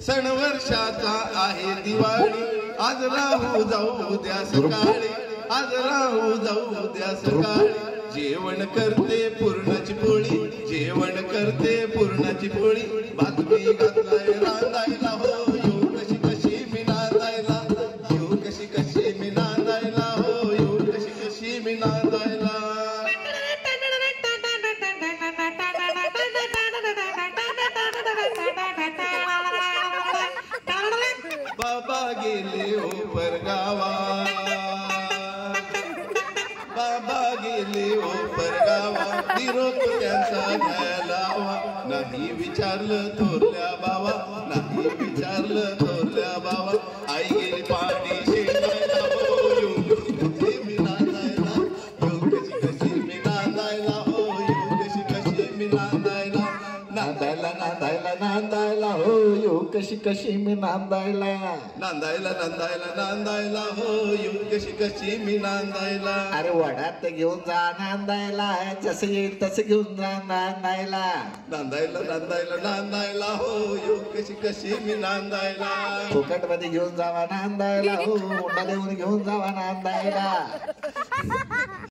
सण वर्षाचा आहे दिवाळी, आज राहू जाऊ उद्या सकाळी, आज राहू जाऊ उद्या सकाळी. जेवण करते पुरणाची पोळी, जेवण करते पुरणाची पोळी. बातमी घातलाय रांधायला हो, येऊ कशी कशी मी नांदायला, येऊ कशी कशी मी नांदायला हो, येऊ कशी कशी मी नांदायला. बाबा गेले हो परगावा, बाबा गेले हो परगावा. निरोप त्यांचा घ्यायला हवा, नाही विचारलं थोरल्या बाबा, नाही विचारलं थोरल्या बाबा. आई गेली पाणी शेंगायला हो, येऊ कशी कशी मी नांदायला, येऊ कशी कशी मी नांदायला हो, येऊ कशी कशी मी नांदायला. नांदायला नांदायला नांदायला हो, येऊ कशी कशी मी नांदायला. नांदायला नांदायला नांदायला हो, येऊ कशी कशी मी नांदायला. अरे वडात घेऊन जा नांदायला, जसं येईल तसं घेऊन जा नांदायला. नांदायला नांदायला नांदायला हो, येऊ कशी कशी मी नांदायला. फुकट मध्ये घेऊन जावा नांदायला हो, हुंडा देऊन घेऊन जावा नांदायला.